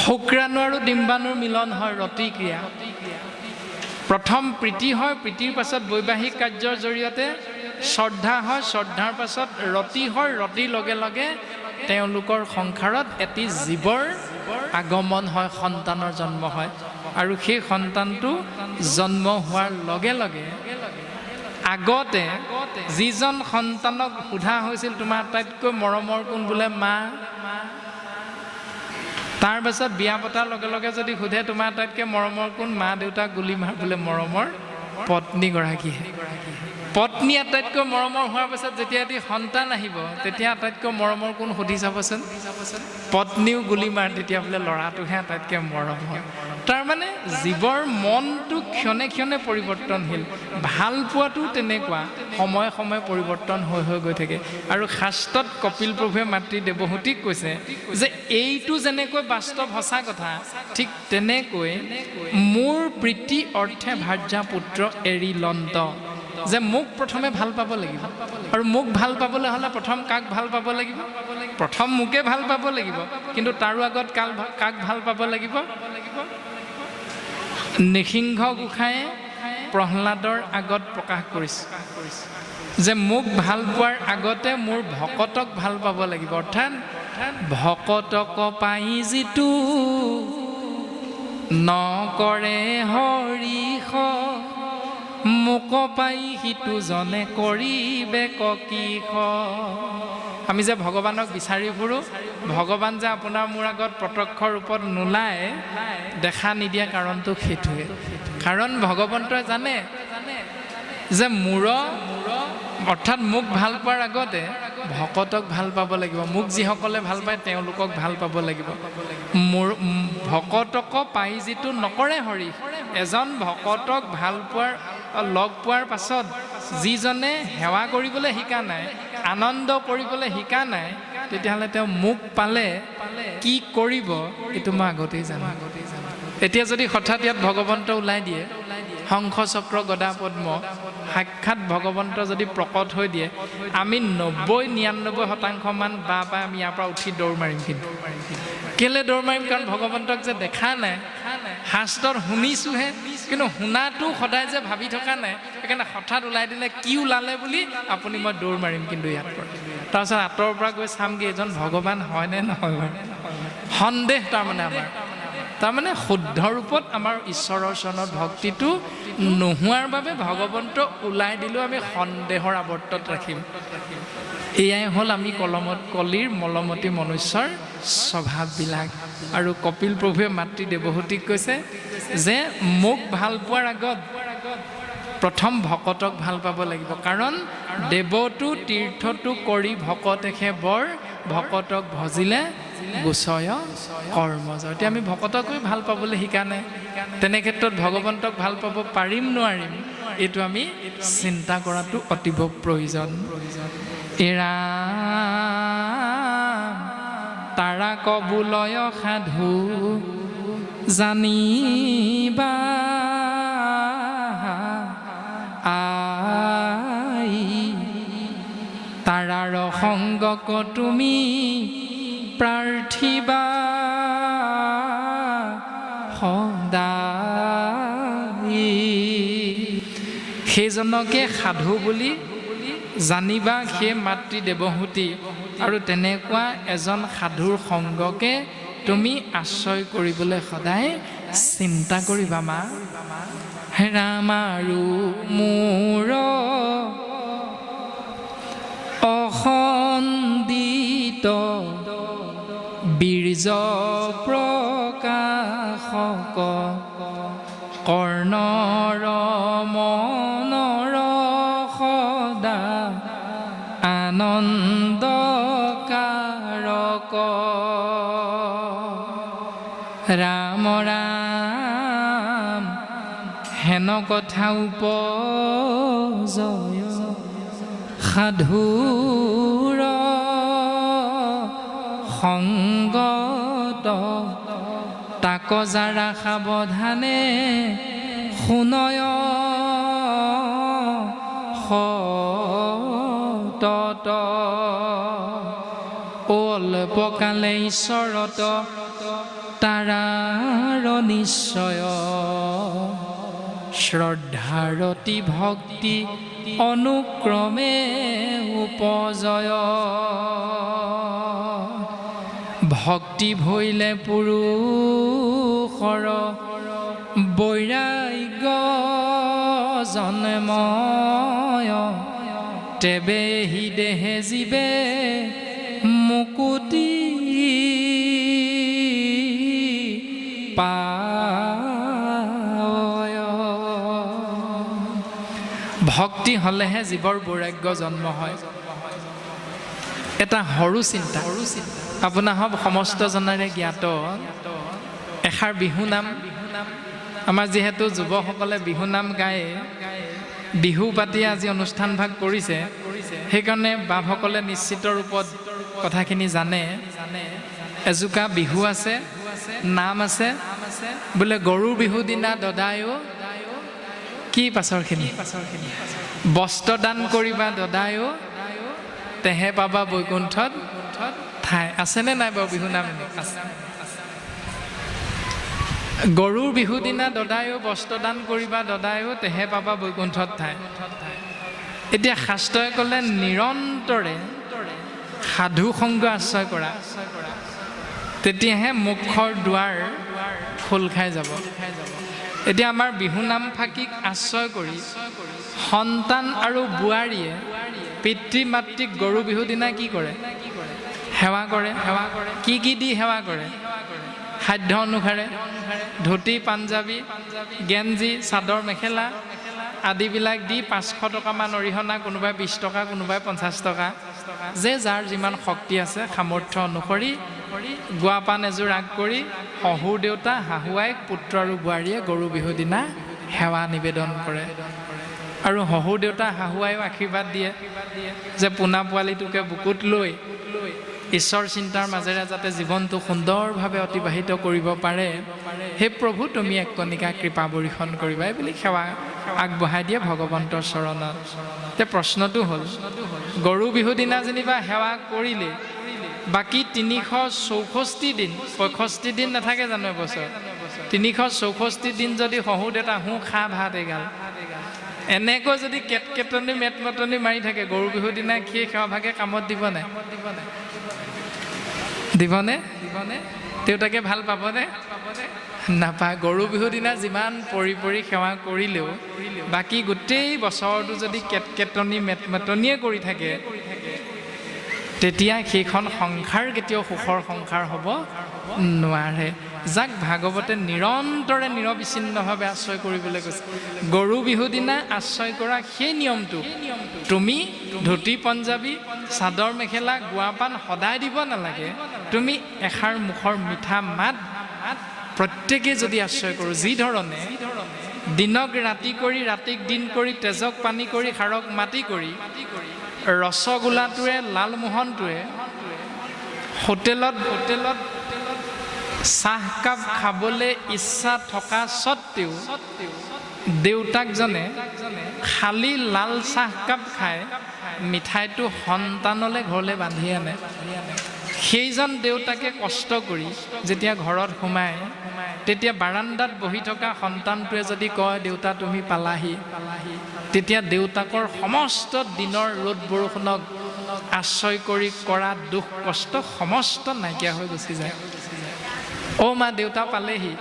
শুক্ৰাণু আৰু ডিম্বাণুৰ মিলন হয়, ৰতি ক্ৰিয়া। প্ৰথম প্ৰীতি হয়, প্ৰীতিৰ পাছত বৈবাহিক কাৰ্যৰ জৰিয়তে শ্ৰদ্ধা হয়, শ্ৰদ্ধাৰ পাছত ৰতি হয়, ৰতিৰ লগে লগে তেওঁলোকৰ সংসাৰত এটি জীৱৰ আগমন হয়, সন্তানৰ জন্ম হয়। আৰু সেই সন্তানটো জন্ম হোৱাৰ লগে লগে আগতে যিজন সন্তানক সোধা হৈছিল তোমাৰ আটাইতকৈ মৰমৰ কোন? বোলে মা। তাৰ পাছত বিয়া পতাৰ লগে লগে যদি সোধে তোমাৰ আটাইতকৈ মৰমৰ কোন? মা দেউতা গুলি মাৰ, বোলে মৰমৰ পত্নীগৰাকীহে। পত্নী আটাইতকৈ মৰমৰ হোৱাৰ পাছত যেতিয়া এটি সন্তান আহিব, তেতিয়া আটাইতকৈ মৰমৰ কোন? সুধি চাবচোন। পত্নীও গুলি মাৰ, তেতিয়া বোলে ল'ৰাটোহে আটাইতকৈ মৰম হয়। তাৰমানে জীৱৰ মনটো ক্ষণে ক্ষণে পৰিৱৰ্তনশীল, ভাল পোৱাটো তেনেকুৱা সময়ে সময়ে পৰিৱৰ্তন হৈ হৈ গৈ থাকে। আৰু শাস্ত্ৰত কপিল প্ৰভুৱে মাতৃ দেৱহূতিক কৈছে যে এইটো যেনেকৈ বাস্তৱ সঁচা কথা, ঠিক তেনেকৈ মোৰ প্ৰীতি অৰ্থে ভাৰ্যা পুত্ৰ এৰি লন্ত, যে মোক প্ৰথমে ভাল পাব লাগিব। আৰু মোক ভাল পাবলৈ হ'লে প্ৰথম কাক ভাল পাব লাগিব? প্ৰথম মোকে ভাল পাব লাগিব, কিন্তু তাৰো আগত কাক ভাল পাব লাগিব? নৃসিংহ গোসাঁয়ে প্ৰহ্লাদৰ আগত প্ৰকাশ কৰিছে যে মোক ভাল পোৱাৰ আগতে মোৰ ভকতক ভাল পাব লাগিব। অৰ্থাৎ ভকতক পাই যিটো নকৰে হৰিষ, মোক পাই সিটো জনে কৰিবে কিষ। আমি যে ভগৱানক বিচাৰি ফুৰোঁ, ভগৱান যে আপোনাৰ মোৰ আগত প্ৰত্যক্ষ ৰূপত নোলায়, দেখা নিদিয়া কাৰণটো সেইটোৱে। কাৰণ ভগৱন্তই জানে যে মোৰ অৰ্থাৎ মোক ভাল পোৱাৰ আগতে ভকতক ভাল পাব লাগিব। মোক যিসকলে ভাল পায় তেওঁলোকক ভাল পাব লাগিব। মোৰ ভকতক পাই যিটো নকৰে হৰি, এজন ভকতক ভাল পোৱাৰ লগ পোৱাৰ পাছত যিজনে সেৱা কৰিবলৈ শিকা নাই, আনন্দ কৰিবলৈ শিকা নাই, তেতিয়াহ'লে তেওঁ মোক পালে কি কৰিব এইটো মই আগতেই জানো। এতিয়া যদি হঠাৎ ইয়াত ভগৱন্ত ওলাই দিয়ে, শংখ চক্ৰ গদা পদ্ম সাক্ষাৎ ভগৱন্ত যদি প্ৰকট হৈ দিয়ে, আমি 90-99% বা আমি ইয়াৰ পৰা উঠি দৌৰ মাৰিম। কিন্তু কেলৈ দৌৰ মাৰিম? কাৰণ ভগৱন্তক যে দেখা নাই, শাস্ত্ৰত শুনিছোঁহে, কিন্তু শুনাটো সদায় যে ভাবি থকা নাই, সেইকাৰণে হঠাৎ ওলাই দিলে কি ওলালে বুলি আপুনি মই দৌৰ মাৰিম কিন্তু ইয়াৰ পৰা। তাৰপিছত আঁতৰৰ পৰা গৈ চামগৈ এজন ভগৱান হয়নে নহয় বাৰু, সন্দেহ তাৰমানে আমাৰ। তাৰমানে শুদ্ধ ৰূপত আমাৰ ঈশ্বৰৰ চৰণত ভক্তিটো নোহোৱাৰ বাবে ভগৱন্ত ওলাই দিলেও আমি সন্দেহৰ আৱৰ্তত ৰাখিম। এয়াই হ'ল আমি কলিৰ মলমতী মনুষ্যৰ স্বভাৱবিলাক। আৰু কপিল প্ৰভুৱে মাতৃ দেৱহূতিক কৈছে যে মোক ভাল পোৱাৰ আগত প্ৰথম ভকতক ভাল পাব লাগিব। কাৰণ দেৱটো তীৰ্থটো কৰি ভকতেহে বৰ, ভকতক ভজিলে গোচয় কৰ্মজ। এতিয়া আমি ভকতকৈ ভাল পাবলৈ শিকা নাই, তেনে ক্ষেত্ৰত ভগৱন্তক ভাল পাব পাৰিম নোৱাৰিম, এইটো আমি চিন্তা কৰাটো অতীৱ প্ৰয়োজন। এৰা তাৰা কবুলয় সাধু জানিবা আই, তাৰাৰ সংগক তুমি প্ৰাৰ্থিবা সদায়। সেইজনকে সাধু বুলি জানিবা, সেই মাতৃ দেৱহূতি। আৰু তেনেকুৱা এজন সাধুৰ সংগকে তুমি আশ্ৰয় কৰিবলৈ সদায় চিন্তা কৰিবা। মা ৰাম আৰু মোৰ অসন্দিত বীৰ্য প্ৰকাশক, কৰ্ণৰ মনৰ সদা আনন্দকাৰক। ৰাম ৰাম হেন কথা উপজয়, সাধুৰ সংগত তাক যাৰা সাৱধানে শুনয় সতত। অল্পকালে ঈশ্বৰত তাৰাৰ নিশ্চয়, শ্ৰদ্ধাৰতি ভক্তি অনুক্ৰমে উপজয়। ভক্তি ভৈলে পুৰুষৰ বৈৰাগ্য জন্ময়, তেবে হি দেহে জীৱে মুকুতি পায়। ভক্তি হ'লেহে জীৱৰ বৈৰাগ্য জন্ম হয়। এটা সৰু চিন্তা, আপোনাৰ সমস্ত জনেৰে জ্ঞাত, এষাৰ বিহু নাম, আমাৰ যিহেতু যুৱকসকলে বিহু নাম গায়, বিহু পাতি আজি অনুষ্ঠান ভাগ কৰিছে, সেইকাৰণে বাপসকলে নিশ্চিত ৰূপত কথাখিনি জানে। এজোকা বিহু আছে, নাম আছে, বোলে গৰুৰ বিহু দিনা দদায়ো কি পাছৰখিনি বস্ত্ৰ দান কৰিবা দদায়ো, তেহে পাবা বৈকুণ্ঠত ঠাই। আছেনে নাই বাৰু বিহু নাম? আছে। গৰুৰ বিহু দিনা দদায়ো বস্ত্ৰ দান কৰিবা দদায়ো, তেহে পাবা বৈকুণ্ঠত ঠাই। এতিয়া শাস্ত্ৰই ক'লে নিৰন্তৰে সাধু সংগ আশ্ৰয় কৰা, তেতিয়াহে মুখৰ দুৱাৰ খোল খাই যাব। এতিয়া আমাৰ বিহু নাম ফাঁকিক আশ্ৰয় কৰি সন্তান আৰু বোৱাৰীয়ে পিতৃ মাতৃক গৰু বিহু দিনা কি কৰে? সেৱা কৰে। কি কি দি সেৱা কৰে? সাধ্য অনুসাৰে ধুতি পাঞ্জাবী গেঞ্জি চাদৰ মেখেলা আদিবিলাক দি 500 টকামান অৰিহণা, কোনোবাই 20 টকা, কোনোবাই 50 টকা, যে যাৰ যিমান শক্তি আছে সামৰ্থ্য অনুসৰি গোৱা পাণ এযোৰ আগ কৰি শহুৰ দেউতা শাহুৱাইক পুত্ৰ আৰু বোৱাৰীয়ে গৰু বিহু দিনা সেৱা নিবেদন কৰে। আৰু শহুৰ দেউতা শাহুৱাইও আশীৰ্বাদ দিয়ে যে পোনা পোৱালিটোকে বুকুত লৈ ঈশ্বৰ চিন্তাৰ মাজেৰে যাতে জীৱনটো সুন্দৰভাৱে অতিবাহিত কৰিব পাৰে, হে প্ৰভু তুমি এক কণিকা কৃপা বৰ্ষণ কৰিবা, এই বুলি সেৱা আগবঢ়াই দিয়ে ভগৱন্তৰ চৰণত। এতিয়া প্ৰশ্নটো হ'ল, গৰু বিহু দিনা যেনিবা সেৱা কৰিলে, বাকী 364 দিন, 65 দিন নাথাকে জানো এবছৰ? 364 দিন যদি শহুৰ দেউতা খা ভাত এগাল, এনেকৈ যদি কেটকেটনি মেটমটনি মাৰি থাকে, গৰু বিহুৰ দিনা সেই সেৱা ভাগে কামত দিবনে? দিবনে? দেউতাকে ভাল পাবনে? নাপায়। গৰু বিহুৰ দিনা যিমান পৰি সেৱা কৰিলেও বাকী গোটেই বছৰটো যদি কেটকেটনি মেটমটনিয়ে কৰি থাকে, তেতিয়া সেইখন সংসাৰ কেতিয়াও সুখৰ সংসাৰ হ'ব নোৱাৰে। যাক ভাগৱতে নিৰন্তৰে নিৰবিচ্ছিন্নভাৱে আশ্ৰয় কৰিবলৈ কৈছে, গৰু বিহু দিনা আশ্ৰয় কৰা সেই নিয়মটো তুমি ধুতি পঞ্জাবী চাদৰ মেখেলা গোৱা পাণ সদায় দিব নালাগে, তুমি এষাৰ মুখৰ মিঠা মাত প্ৰত্যেকেই যদি আশ্ৰয় কৰোঁ, যি ধৰণে দিনক ৰাতি কৰি ৰাতিক দিন কৰি তেজক পানী কৰি সাৰক মাটি কৰি ৰসগোল্লাটোৱে লালমোহনটোৱে হোটেলত চাহকাপ খাবলৈ ইচ্ছা থকা স্বত্তেও দেউতাকজনে খালী লাল চাহকাপ খাই মিঠাইটো সন্তানলৈ ঘৰলৈ বান্ধি আনে। সেইজন দেউতাকে কষ্ট কৰি যেতিয়া ঘৰত সোমায়, তেতিয়া বাৰান্দাত বহি থকা সন্তানটোৱে যদি কয় দেউতা তুমি পালাহি, তেতিয়া দেউতাকৰ সমস্ত দিনৰ ৰ'দ বৰষুণক আশ্ৰয় কৰি কৰা দুখ কষ্ট সমস্ত নাইকিয়া হৈ গুচি যায়। অ' মা দেউতা পালেহি,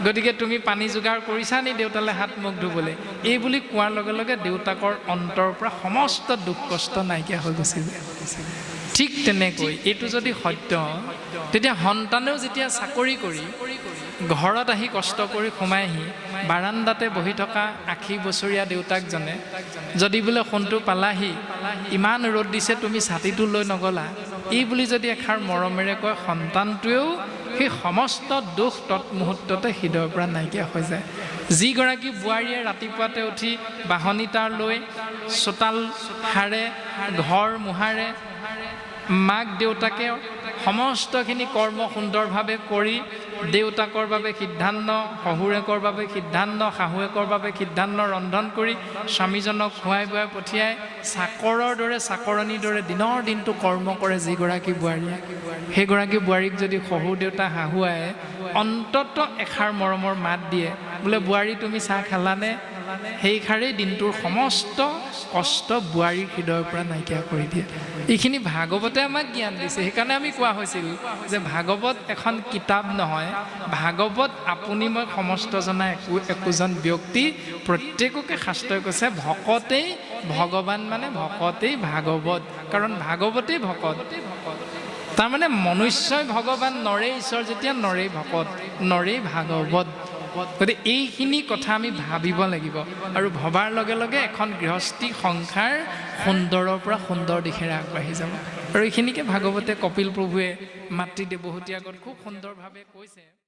গতিকে তুমি পানী যোগাৰ কৰিছা নি দেউতালৈ হাত মুখ ধুবলৈ, এই বুলি কোৱাৰ লগে লগে দেউতাকৰ অন্তৰৰ পৰা সমস্ত দুখ কষ্ট নাইকিয়া হৈ গুচি যায়। ঠিক তেনেকৈ এইটো যদি সত্য, তেতিয়া সন্তানেও যেতিয়া চাকৰি কৰি ঘৰত আহি কষ্ট কৰি সোমাইহি, বাৰান্দাতে বহি থকা 80 বছৰীয়া দেউতাকজনে যদি বোলে সোণটো পালাহি, ইমান ৰ'দ দিছে তুমি ছাতিটো লৈ নগলা, এই বুলি যদি এষাৰ মৰমেৰে কয়, সন্তানটোৱেও সেই সমস্ত দুখ তৎমুহূৰ্ততে হৃদয়ৰ পৰা নাইকিয়া হৈ যায়। যিগৰাকী বোৱাৰীয়ে ৰাতিপুৱাতে উঠি বাহনী তাঁৰ লৈ চোতাল সাৰে, ঘৰ মোহাৰে, মাক দেউতাকে সমস্তখিনি কৰ্ম সুন্দৰভাৱে কৰি দেউতাকৰ বাবে সিদ্ধান্ত, শহুৰেকৰ বাবে সিদ্ধান্ত, শাহুৱেকৰ বাবে সিদ্ধান্ত ৰন্ধন কৰি স্বামীজনক খুৱাই বুৱাই পঠিয়াই চাকৰৰ দৰে চাকৰণিৰ দৰে দিনৰ দিনটো কৰ্ম কৰে যিগৰাকী বোৱাৰীয়ে, সেইগৰাকী বোৱাৰীক যদি শহুৰ দেউতা শাহুৱাই অন্তত এষাৰ মৰমৰ মাত দিয়ে, বোলে বোৱাৰী তুমি চাহ খালানে, সেইষাৰেই দিনটোৰ সমস্ত কষ্ট বোৱাৰীৰ হৃদয়ৰ পৰা নাইকিয়া কৰি দিয়ে। এইখিনি ভাগৱতে আমাক জ্ঞান দিছে। সেইকাৰণে আমি কোৱা হৈছিল যে ভাগৱত এখন কিতাপ নহয়, ভাগৱত আপুনি মই সমস্ত জনা একোজন ব্যক্তি, প্ৰত্যেককে শাস্ত্ৰই কৈছে ভকতেই ভগৱান, মানে ভকতেই ভাগৱত, কাৰণ ভাগৱতেই ভকত। তাৰমানে মনুষ্যই ভগৱান, নৰেই ঈশ্বৰ, যেতিয়া নৰেই ভকত, নৰেই ভাগৱত। গতিকে এইখিনি কথা আমি ভাবিব লাগিব, আৰু ভবাৰ লগে লগে এখন গৃহস্থী সংসাৰ সুন্দৰৰ পৰা সুন্দৰ দিশেৰে আগবাঢ়ি যাব। আৰু এইখিনিকে ভাগৱতে কপিল প্ৰভুৱে মাতৃ দেৱহূতিৰ আগত খুব সুন্দৰভাৱে কৈছে।